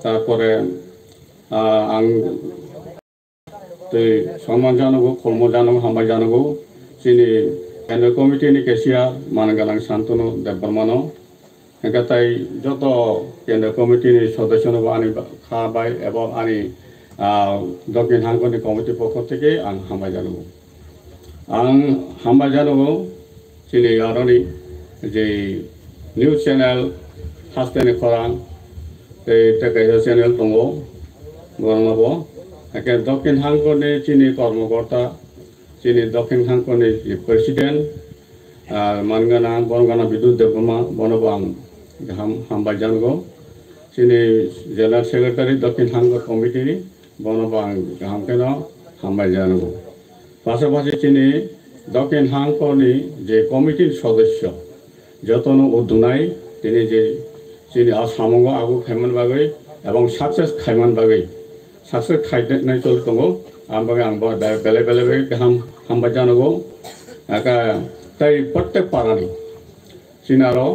তারপরে आं सम्मान जानांगौ खर्म जानांगौ हामबाय जानांगौ जोंनि केन्द्र कमिटिनि केसियार मानगोनां शान्तनु देबबर्मानो हेंगाथाय जत केन्द्र कमिटिनि सदस्यनोबो आंनि खाबाय एबं आंनि दक्षिण हांखोनि कमिटि पक्ष थेके आं हामबाय जानांगौ आं हामबाय जानांगौ जोंनि आर'नि जे निउज चेनेल हास्टेनि खौरां तेकाइसा चेनेल दङ गरमाबो एके दक्षिण हांखोनि जोंनि कर्मकर्ता जोंनि दक्षिण हांखोनि प्रेसिडेन्ट मानगोनां बरगाना बिदुत देबबर्मा बनोबो आं गाहाम हामबाय जानांगौ जोंनि जेनेरेल सेक्रेटारि दक्षिण हांखो कमिटिनि बनोबो आं गाहामखौनो हामबाय जानांगौ पाशापाशि जोंनि दक्षिण हांखोनि जे कमिटिनि सदस्य जतनो उदुनाय दिनै जे जोंनि आसामाव आगु खायमान बागै एबं साक्सेस खायमान बागै साक्सेस खायनाय चल दङ आं बागै आं बेले बेले गाहाम हामबाय जानांगौ ताई प्रत्येक पारानि जोंनारो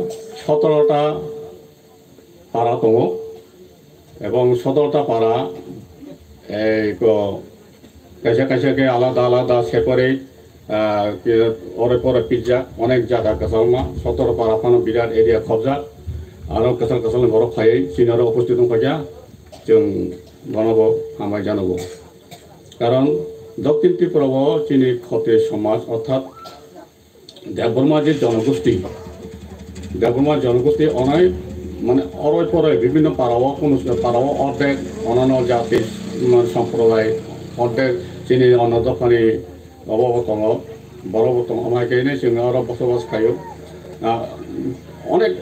17टा पारा दङ एबं 17टा पारा कैसे कैसे के आलादा आलादा सेपारेट अरे परे पिज्जा अनेक जादा कसालमा 17 पारा फानो बिराट एरिया खबजा आरो कसal कसal बरफ फायै जोंनारो उपस्थित दंफाया जों बनोबो हामबाय जानांगौ कारण दक्षिण त्रिपुराव जोंनि क्षत्रिय समाज अर्थात देबबर्मा जे जनगोष्ठी अनेक माने अरय परे विभिन्न पाराव पाराव अर्धेक अन्यान्य जाति सम्प्रदाय अर्धेक जोंनि अन्नदफानि माबाबो दङ बर'बो दङ ओमफ्राय जोङो आरो बसबास खायो अनेक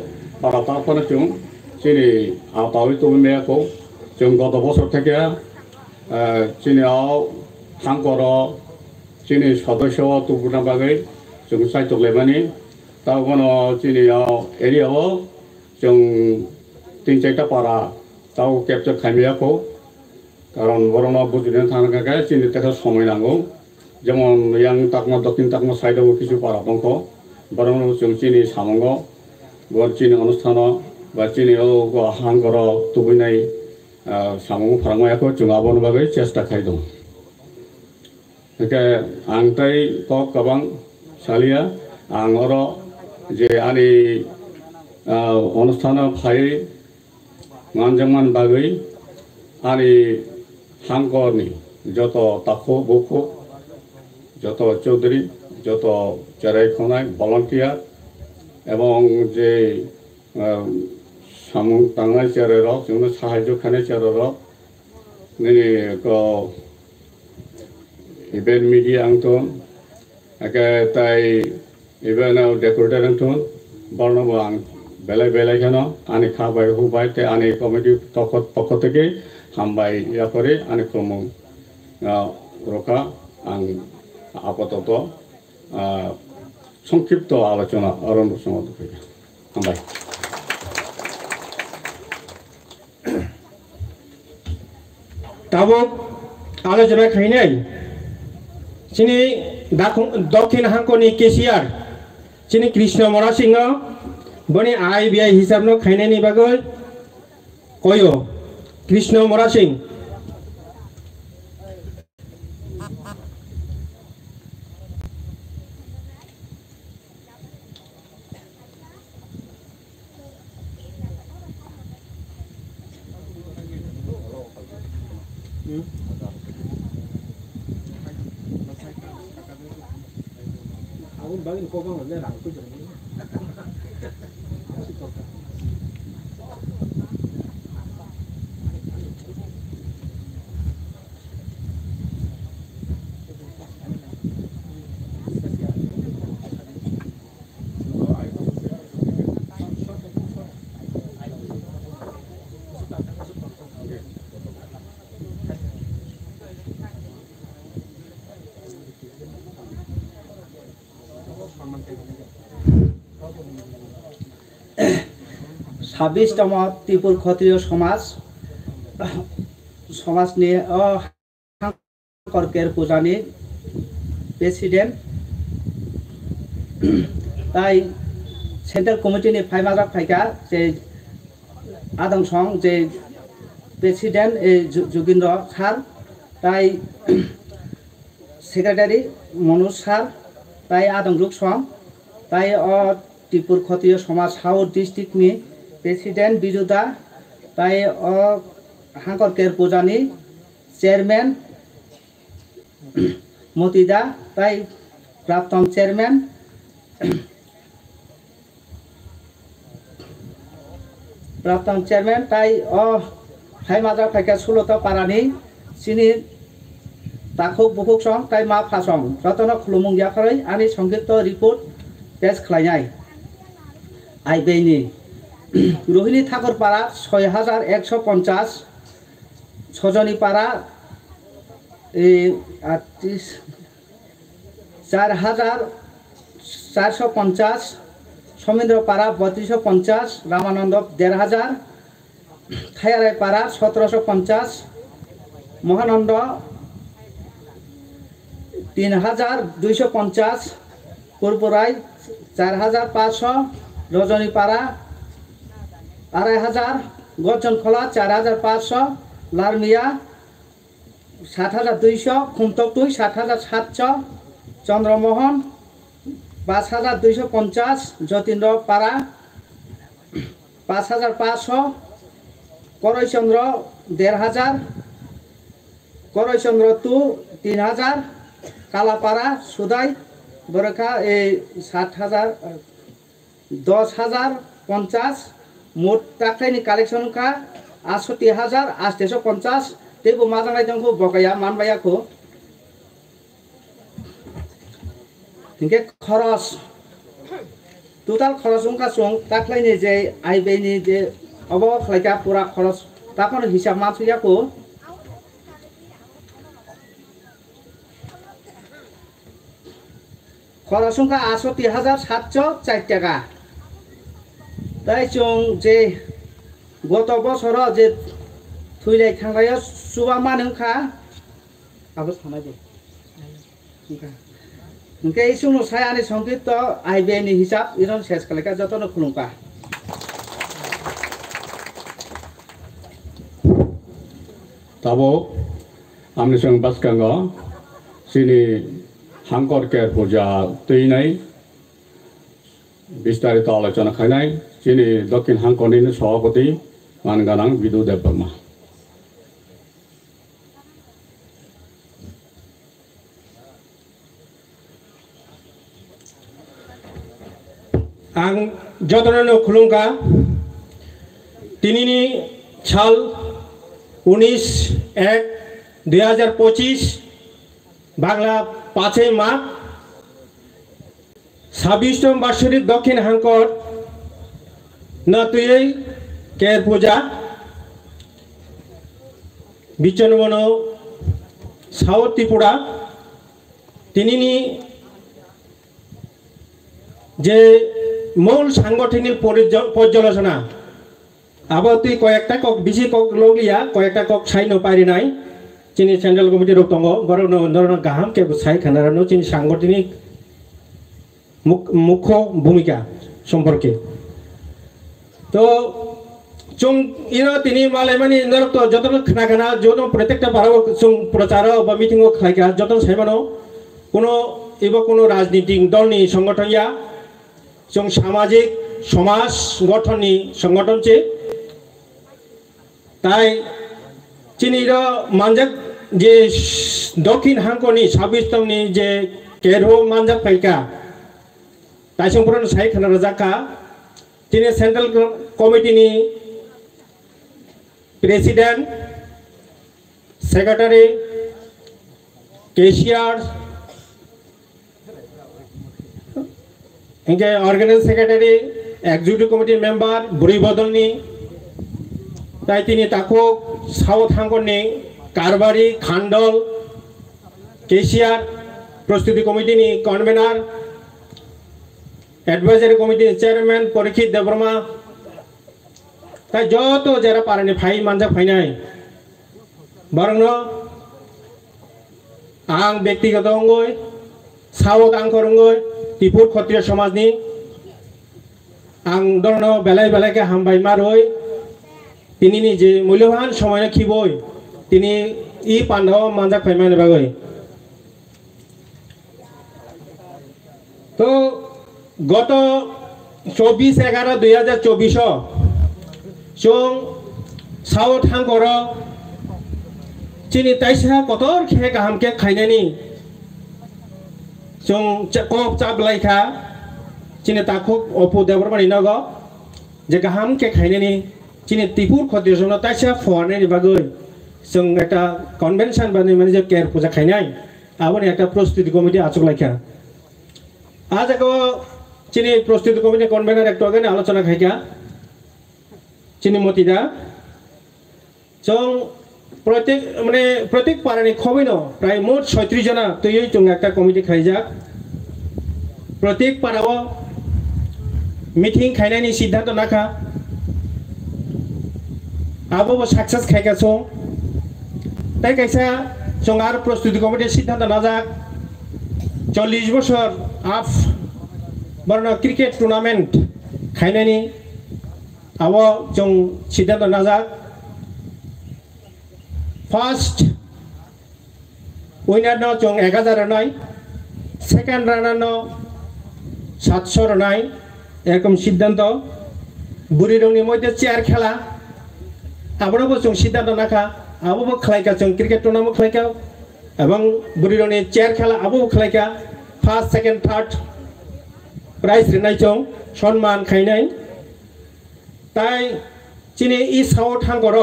पाराताफोर जों जोंनि आतावै तुबुनायखौ जों गत बोसोर थेके जोंनियाव हांकर जोंनि सदस्य तुबुना बागै जों सायथ'लायमानि दा उनाव जोंनियाव एरियाव जों 3-4टा पारा दाउ केपचार खालामनायखौ कारण बर'ना बुजिनो थांनो थाखाय जोंनि थाखाय समय नांगौ जेमन यां ताकमा दक्षिण ताकमा साइडआव किछु पारा दंख बर'ना जों जोंनि सामंगाव जोंनि अनुष्ठानाव बा जोंनि हांकर तुबुनाय सामंग फारांनायखौ जों आबोनो बागै चेष्टा खालामदों आं ताई कक गोबां सालिया आं अरो जे आंनि अनुष्ठानाव फायै मानजोंमान बागै आंनि हांकरनि जत ताखो बुखो जत चौधरी जत चेरायखनाय भलन्टियार एवं जे सामुं तांनाय चेरारक जोंनो साहाय्य खानाय चेरारक नैनि इभेन्ट मीडिया आंथन एके ताई इभेन्टआव डेकोरेटर आंथन बरनोबो आं बेले बेले खानो आंनि खाबाय हुबाय ते आंनि कमिटि पक्ष थेके हामबाय याकरे आंनि खुलुमो रखा आं आपातत संक्षिप्त आलोचना अरुण समाप्त हामबाय ताबुक आलोचना खायनाय जोंनि दक्षिण हांखोनि केसियार जोंनि कृष्ण मरा सिंह बने IBI हिसाबनो खायनायनि बागै कयो कृष्ण मरा सिंह ছাব্বিশতম ত্রিপুর ক্ষত্রিয় समाजनि हांकरकेर पूजानि प्रेसिडेंट ताई सेंट्रल कमिटिनि फाइमाजाक फाइका जे आदंसं जे প্রেসিডেন্ট যোগীন্দ্র স্যার, তাই সেক্রেটারি মনোজ স্যার, তাই আদংরুক সম, তাই ত্রিপুর ক্ষত্রিয় সমাজ সাউথ ডিস্ট্রিক্টনি প্রেসিডেন্ট বিজুদা, তাই হাঙ্কর কের পূজানি চেয়ারম্যান মতিদা, তাই প্রাক্তন চেয়ারম্যান তাই হাইমাদ্রা ফাইকা সুলতা পারানি চিনি তাকুক বুকুক সং তাই মা ফাসং রতন খুলুमुं याखरै आंनि संक्षिप्त रिपोर्ट पेश खालायनाय आइबेनि रोहिणी ठाकुरपाड़ा 6150 सजनीपाड़ा 4450 समीन्द्रपाड़ा 3250 रामानंद 1500 खायारायपाड़ा 1750 महानंद 3250 पुरपुराई 4500 रजनीपाड़ा 2500 गजनखोला 4500 लारमिया 7200 खुमतकटुई 7700 चंद्रमोहन 5250 जतीन्द्रपाड़ा 5500 करईचंद्र 1500 करईचंद्र 3000 कालापाड़ा सुदाई बरखा 7000 10,050 मोट टाक्राइनि कालेक्शन का 68,850 तेबो माजांनाय दंखौ बकाया मानबायाखौ इनके खरच टोटाल खरच उनका सं टाक्राइनि जे आइबेनि जे अब खलायका पूरा खरच ताकन हिसाब मानसुयाखौ खरच उनका 68,704 टाका তাই চং যে গত বছর যে থুইলাই থাংলায় সুবা মানখা আবস থানাই দে ইনকে এই সুনো সায়ানি সংক্ষিপ্ত আইবিআইনি হিসাব ইরন শেষ খালাইকা যতন খুলুমকা তাবো আমনি সং বাসকাঙ্গ সিনি হাঙ্কর কের পূজা তৈনাই বিস্তারিত আলোচনা খাইনাই যিনি দক্ষিণ হাঙ্কনির সভাপতি মানগানাং বিদু দেববর্মা आं जतननो खुलुमका तिनिनि साल 19/1/2025 बांगला 5 माघ 26তম বার্ষিক দক্ষিণ হাঙ্কর नतुयै केर पूजा बिचनमनो साउथ त्रिपुरा तिनिनि जे मूल सांगठनिक पर्यालोचना आबती कयेकटा कक बिसि कक लोगलिया कयेकटा कक साइनो पारि नाय चिनि सेंट्रल कमिटी रक दङ बरनो नरनो गाहाम के साइ खानारानो चिनि सांगठनिक मुख्य भूमिका सम्पर्के तो चुंग इनो तिनी माले मानी नरक तो जतन खना खना जोनो प्रत्येकटा बाराव चुंग प्रचार बा मिटिंगो खायका जतन साइमानो कोनो एबा कोनो राजनीतिक दलनि संगठन या चुंग सामाजिक समाज गठननि संगठन चे ताई चिनिरो मानजक जे दक्षिण हांकनि 26तमनि जे केरो मानजक फायका ताइसंपुरन साइ खाना रजाका तिनी सेंट्रल कमिटी नि प्रेसिडेंट सेक्रेटरी कैशियर इनके organise secretary executive committee member बुरी बदलनी ताई तिनी ताको साउथ हांकनि कारबारी खांडल कैशियर प्रस्तुति कमिटी नि convener advisory committee chairman Parikshit Debbarma ताई जतो जरा पारानि फाइ मानजा फाइनाय बरंनो आं व्यक्तिगत अंगय साउथ आंखरंगय त्रिपुर क्षत्रिय समाजनि आं दरनो बेलाय बेलायके हामबाय मारय তিনি যে মূল্যবান সময় খিবই তিনি ই পান্ডাও মানজা খাইমানি বাগৈ তো গত 24/11/2024 जों साउथ हांगर चिनी ताइसा कतर खे गाहाम के खाइनानी जों कप चाबलाइखा चिनी ताखुक अपु देवरमानि नग जे गाहाम के खाइनानी चिनी त्रिपुर खदेजन ताइसा फवारनायनि बागै जों एकटा कन्वेन्शन बानाय माने जे केर पूजा खाइनाय आबोनि एकटा प्रस्तुति कमिटि आचुकलाइखा आजको चिनी प्रस्तुति कमिटि कन्वेनर एकटा गने आलोचना खाइखा चिनी मतिदा जों प्रत्येक पारानि खबैनो प्राय मोट 36 जना तयै जों एकटा कमिटि खाइजाक प्रत्येक पाराव मिटिं खाइनायनि सिद्धांत नाखा आबो सक्सेस खाइगा छौ ताइ काइसा जों आरो प्रस्तुति कमिटि सिद्धांत नाजाक 40 बছর आफ बरनो क्रिकेट टुर्नामेंट खाइनायनि आव जों सिद्धांत नाजाक फर्स्ट विनार न जों 1000 रनाय सेकेंड रानार न 700 रनाय एरकम सिद्धांत बुरी रंगनि मध्य चेयार खेला आबो जों सिद्धांत नाखा आबो खलाइका जों क्रिकेट टुर्नामेंट खलाइका एवं बुरी रंगनि चेयार खेला आबो खलाइका फर्स्ट सेकेंड थर्ड प्राइज रिनाय जों सम्मान खाइनाय ताई चिनी इ साउथ हांगर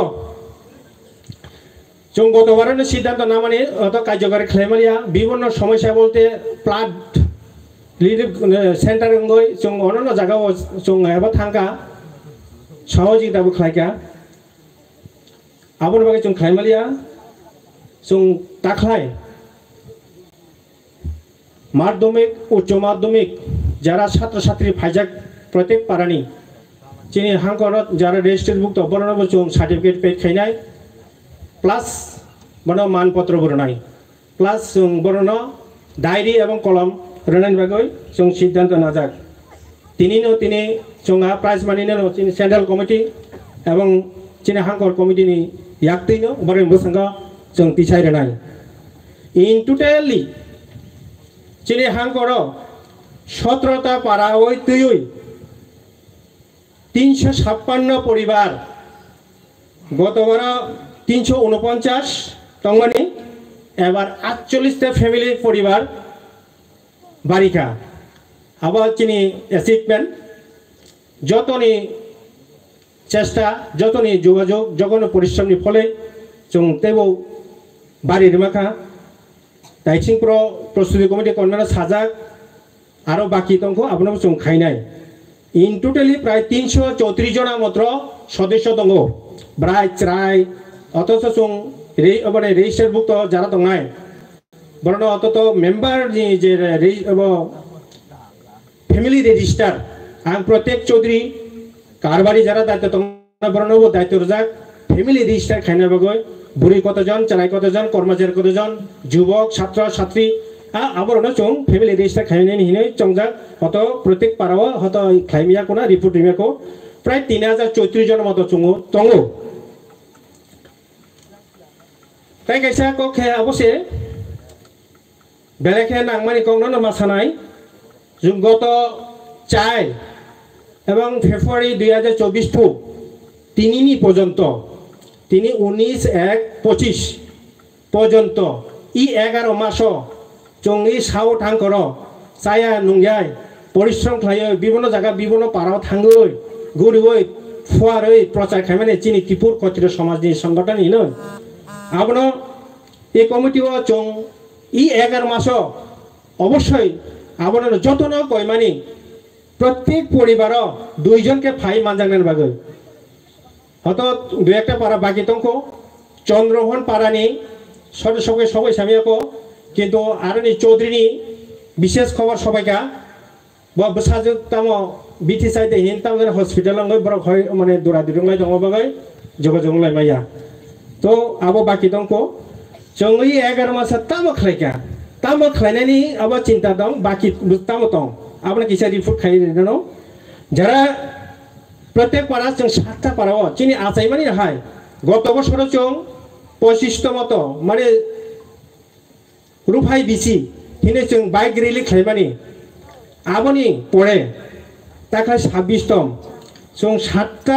जों गतबारनो सिद्धांत नामानि तो कार्यकारी खालामलिया विभिन्न समस्या बोलते फ्लाड रिलिफ सेंटर गई जों अन्य जायगायाव जों एबा थांगा सहयोगिताबो खालायगा आबोनि बागै जों खालामलिया जों दाख्लाय माध्यमिक उच्च माध्यमिक যারা ছাত্র ছাত্রী ফাইজাক প্রত্যেক পারানি চিনি হাঙ্করত যারা রেজিস্ট্রেশনভুক্ত বর্ণব जों সার্টিফিকেট পেড খাইনাय प्लस बनो मानपत्र बरनाय प्लस जों बरनो डायरी एवं कलम रनायनि बागै जों सिद्धांत नाजाक तिनि जोंहा प्राइज मानिनो चिनि सेंट्रल कमिटि एवं चिनि हांकर कमिटिनि याक्तैनो बरै बोसंग जों तिसाय रनाय इन टोटली चिनि हांकर 17টা পাড়া ওই তুই 356 পরিবার গতবার 349 টঙ্গনি এবার 48টা ফ্যামিলি পরিবার বাড়িকা আবার চিনি অ্যাচিভমেন্ট যতনি চেষ্টা যতনি যোগাযোগ যখন পরিশ্রমনি ফলে जों তেবো বাড়ির মাখা দাইছিংপ্র প্রস্তুতি কমিটি কনভেনার সাজাক आरो बाकी दंखौ आपनाबो जों खाइनाय इन टोटली प्राय 334 जना मात्र सदस्य दङ ब्राइट राय अथच जों रेजिस्टारभुक्त जारा दंनाय बरनो अतत मेम्बार नि जे फैमिली रेजिस्टार आं प्रत्येक चौधरी कारबारी जारा दायित्व दं बरनोबो दायित्व रजाक फैमिली रेजिस्टार खाइनाय बागै बुरि कतजन चालाय कतजन कर्मचारी कतजन युवक छात्र छात्री आबरनो जों फैमिली रेजिस्टार खाइनायनि हिनै चंजा हत प्रत्येक पाराव हत खाइमिया कोना रिपोर्ट रिमेको प्राय 3034 जन मत चंगो तंगो ताइ कैसा को खे अबसे बेलेखे नांगमानि कौनो मासानाय जों गत 4 एवं फेब्रुआरी 2024 थु तिनिनि पर्यन्त 19/1/25 पर्यन्त इ 11 मास जों इ साउथ हांकर साया नुंगाय परिश्रम खायो विभिन्न जायगा विभिन्न पाराव थाङै गुरुबै फुवारै प्रचार खायमाने चिनि त्रिपुर क्षत्रिय समाजनि संगठन हिनो आबनो ए कमिटिव जों इ 11 मास अवश्य आबनो जतन कयमानि प्रत्येक परिवार 2 जनके फाइ मानजांनानि बागै हत दुइ एकटा पारा बाकी दंखौ चंद्रमोहन पारानि सदस्यके सबै सामियाको किन्तु आरनि चौधरी विशेष खबर सबाइका बसाजो ताम बिटि साइड हिनताम हस्पिटाल बरक माने दुरा दुरुंलाय दङ बागै जगजंलाय माया तो आबो बाकी दंको जों 11 मास ताम खलायनायनि अब चिंता दं बाकी ताम दं आबने किसा रिपोर्ट खाइनो जारा প্রত্যেক পাড়া जों 7টা পাড়াও চিনি আচাইমানি হাই গত বছর जों 25 মতো মানে রুফাই বিসি হিনে जों বাইক রেলি খাইমানি আবনি পড়ে তাকা 26তম जों 7টা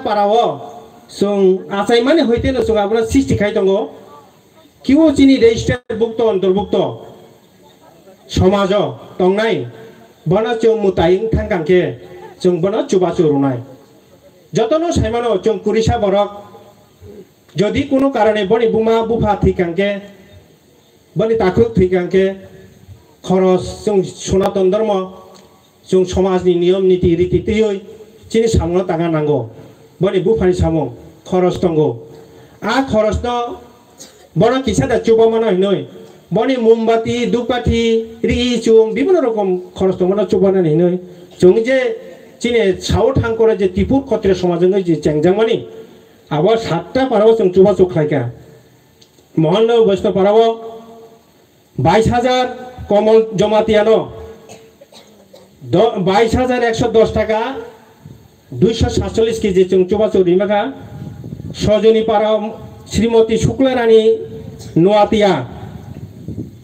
পাড়াও जों আচাইমানি হইতেনো जों আবনা সৃষ্টি খাই দङ কিউ চিনি রেজিস্টার ভুক্ত অন্তর্ভুক্ত সমাজ দংনাই বনা जों মুতাইং থাঙ্গাংকে जों বনা চুবাচু রুনাই যতনো সাইমানো जों কুরিসা বরক যদি কোনো কারণে বনি বুমা বুফা থিকাংকে বনি তাকুক থিকাংকে খরচ जों সনাতন ধর্ম जों সমাজনি নিয়ম নীতি রীতি তৈই চিনি সামনো টাকা নাঙ্গো বনি বুফানি সামো খরচ দঙ্গো আ খরচ ন বনা কিসাদা চুবা মানা হইনই বনি মোমবাতি ধূপকাঠি রি চুম বিভিন্ন রকম খরচ দङ না চুবা না হইনই जों যে চিনি সাও ঠাং করে যে ত্রিপুর ক্ষত্রিয় সমাজের যে চেংজাংমানি আবার 7টা পারাও जों চুবা চুখাইকা মহল্ল বৈষ্ণব পারাও 22,000 কমল জমাতিয়ানো 22,110 টাকা 247 কেজি जों চুবা চুরিমাকা সজনী পারাও শ্রীমতী শুক্লা রানী নোয়াতিয়া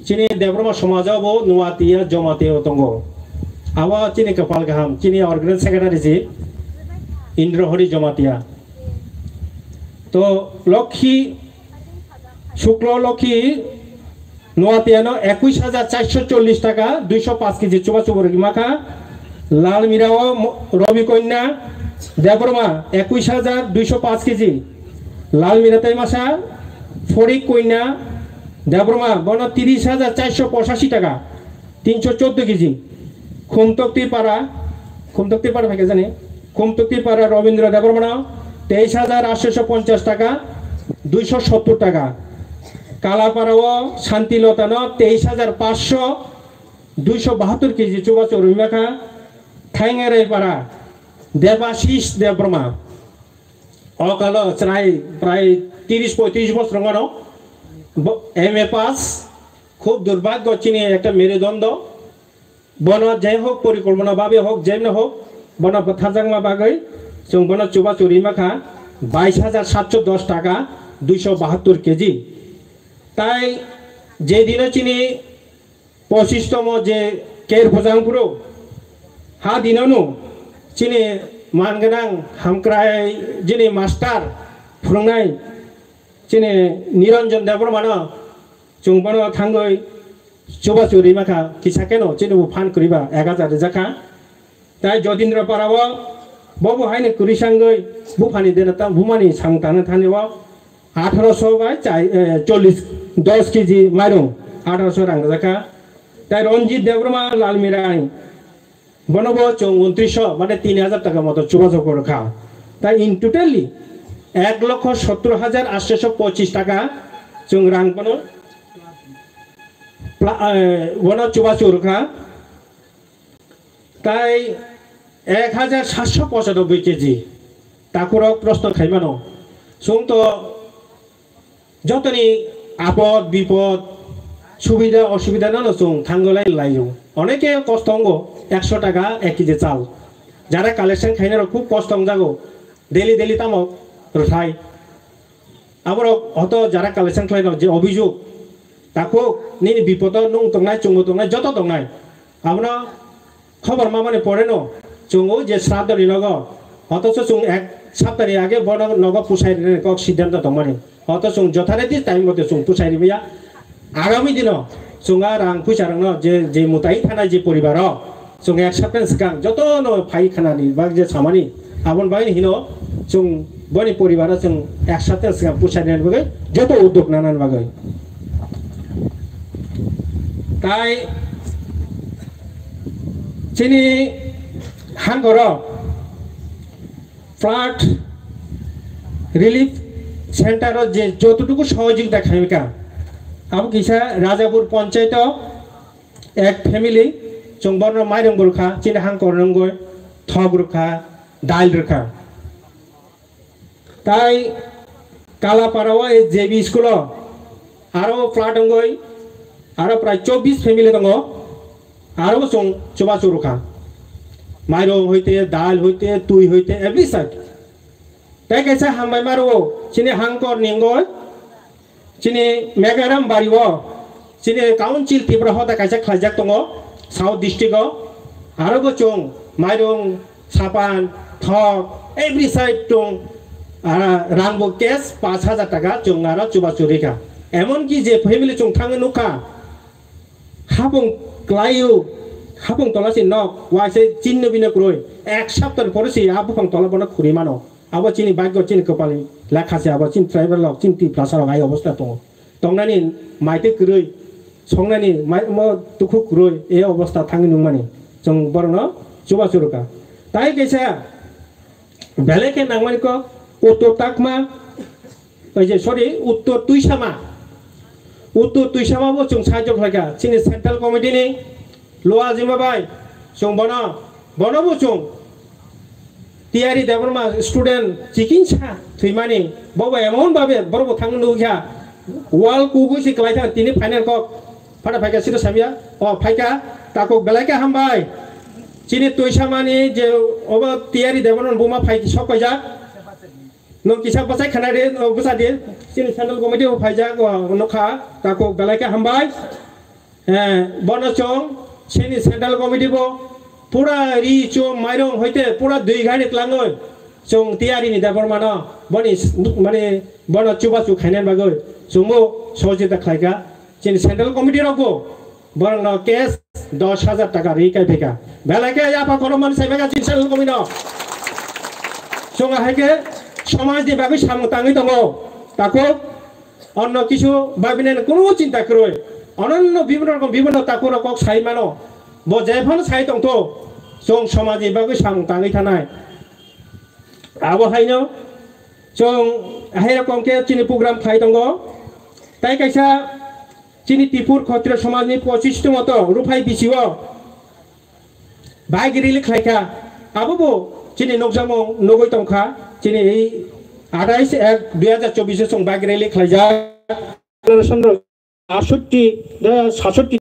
চিনি দেবরমা সমাজও নোয়াতিয়া জমাতিয়া দङ আওয়া চিনি কপাল গাহাম চিনি অর্গানাইজ সেক্রেটারি জি ইন্দ্রহরি জমাতিয়া তো লক্ষ্মী শুক্ল লক্ষ্মী নোয়াতিয়ানো 21,440 টাকা 205 কেজি চুবা চুবর মাখা লাল মিরাও রবি কন্যা দেবরমা 21,205 কেজি লাল মিরাতাই মাসা ফরিক কন্যা দেবরমা বন 30,485 টাকা 314 কেজি খুমতক্তি পাড়া ভাগে জানি খুমতক্তি পাড়া রবীন্দ্র দেবরমা 23,850 টাকা 270 টাকা কালাপাড়াও শান্তিলতানো 23,500 272 কেজি চুবা চৌরিমাখা ঠাইঙেরাই পাড়া দেবাশিস দেবরমা অকাল প্রায় 30-35 বছর MA পাস খুব দুর্ভাগ্য চিনি একটা মেরুদণ্ড বন যাই হোক পরিকল্পনা ভাবে হোক যেমন হোক বন থাজাংমা বাগৈ जों বন চুবা চুরিমাখা 22,710 টাকা 272 কেজি তাই যেদিনও চিনি 25তম যে কের ভোজাংপুরো হা দিননো চিনি মানগোনাं হামক্রাই যিনি মাস্টার फोरोंनाय चिनि निरंजन देबरमानो जों बनो थांगै चुबा चुरिमाखा किसाकेनो चिनि फान करिबा 1000 जाखा ताई जतीन्द्र पारावो बबो हाइने कुरिसांगै बुफानि देनता बुमानि सांतानो थानेवा 1800 बाय 40 10 केजी माइरं 1800 रां जाखा ताई रंजित देबरमा लालमिराय बनबो जों 2900 माने 3000 টাকা মতো চুবা চুকর খা তাই ইন টোটালি 1,70,825 টাকা जों रां बनो बनो चुबा चुरखा ताई 1,795 केजी ताकुर प्रश्न खाइमानो जों तो जतनी आपद विपद सुविधा असुविधा ना जों थांगलाय लायो अनेके कष्ट हंगो 100 টাকা 1 केजी चाल যারা কালেকশন খাইনার খুব কষ্ট যাগো ডেলি ডেলি তামক রথাই আবার হতো যারা কালেকশন খাইনার যে অভিযোগ তাকো নি বিপদ নুং তংনাই চুঙ্গু তংনাই যত তংনাই আমরা খবর মামানে পড়েনো চুঙ্গু যে শ্রাদ্ধনি নগ অথচ চুং এক সপ্তাহের আগে বড় নগ পুষাই কক সিদ্ধান্ত তমানে অথচ চুং যথারীতি টাইম মতে চুং পুষাই দিবিয়া আগামী দিন চুঙ্গা রাং পুষারং যে যে মুতাই থানায় যে পরিবার जों एक सप्ताह सिगां जतनो फाइ खानानि बा जे सामानि आबन बाय हिनो जों बनि परिवार जों एक सप्ताह सिगां पुसायनानि बागै जत उद्योग नानानि बागै ताई चिनि हांगर फ्लाड रिलिफ सेंटर जे जतटुकु सहयोगिता खाइका अब किसा राजापुर पंचायत एक फैमिली जों बनो माइरं बुरखा चिनि हांकर नंगय थग रुखा दाल रुखा ताई कालापाराव जेबी स्कूल आरो फ्लाट दंगय आरो प्राय 24 फैमिली दङ आरो जों चुबा चुरुखा माइरं होते दाल होते तुई होते एवरी साइड ताई कैसा हामबाय मारो चिनि हांकर निंगय चिनि मेगाराम बारिओ चिनि काउन्सिल त्रिपुरा हता कैसा खाजाक दङ साउथ डिस्ट्रिक्टआव आरो चों माइरं सापान थक एवरी साइड दं रांबो केस 5000 টাকা जों आरो चुबा चुरिका एमनकि जे फेमिलि जों थाङो नुका हाबं क्लायु हाबं तलासि नक वासे चिन्नु बिनो क्रय एक सप्ताह परेसि आबुफां तलाबना खुरि मानो आबो चिनि भाग्य चिनि कपालि लाखासे आबो चिन ट्राइबल लक चिन ति प्लासार गाय अवस्था दङ तंनानि माइते क्रय संनानि माइ म दुखु क्रय ए अवस्था थाङि नुमानि जों बरनो चुबा चुरुका ताई कैसा बेलेके नांमानिको उत्तर ताकमा सरि उत्तर तुइसामा जों साहाय्य खालामगा चिनि सेन्ट्रेल कमिटिनि लआ जिम्माबाय जों बनबो जों तियारि देबरमा स्टुडेन्ट चिकित्सा थैमानि बाबा एमन बाबे बरबो थांनो नुया वाल कुगुसि क्लाइथा तिनि फाइनाल कक फाटा फाइका सिरो सामिया फाइका ताको बेलाइका हामबाय चिनि तुइसामानि जे अब तियारि देबरन बुमा फाइकि सकाइजा नो किसा बसाय खानारे बसादे चिनि सेन्ट्रेल कमिटि फाइजा नखा ताको बेलाइका हामबाय बनचों चिनि सेन्ट्रेल कमिटि बो पूरा रिचो माइरं होइते पूरा 2 घानि क्लाङो जों तियारिनि देबरमानो बनि माने बन चुबाचु खाइनान बागै जोंबो सहजिता खाइगा चिनि सेन्ट्रेल कमिटि रगो बरन केस 10000 টাকা रिकाय फेका बेलाइका यापा करमान साइबागा चिनि सेन्ट्रेल कमिटि जों हाइके समाजनि बागै सामताङै दङ ताको अन्न किछु बाबिने कोनो चिन्ता करय अनन्न বিভিন্ন ताको रकक साइमानो बो जेफान साइ दंथ जों समाजनि बागै सामताङै थानाय आबो हायनो जों हाय रकमके चिनि प्रग्राम खाइ दङ ताई कैसा चिनि त्रिपुर क्षत्रिय समाजनि 25 मत रुफाय बिसिओ बागिरिलि खाइका आबो चिनि नगजामो नगै दंखा चिनि 28/1/2024 सं बागिरिलि खाइजा 67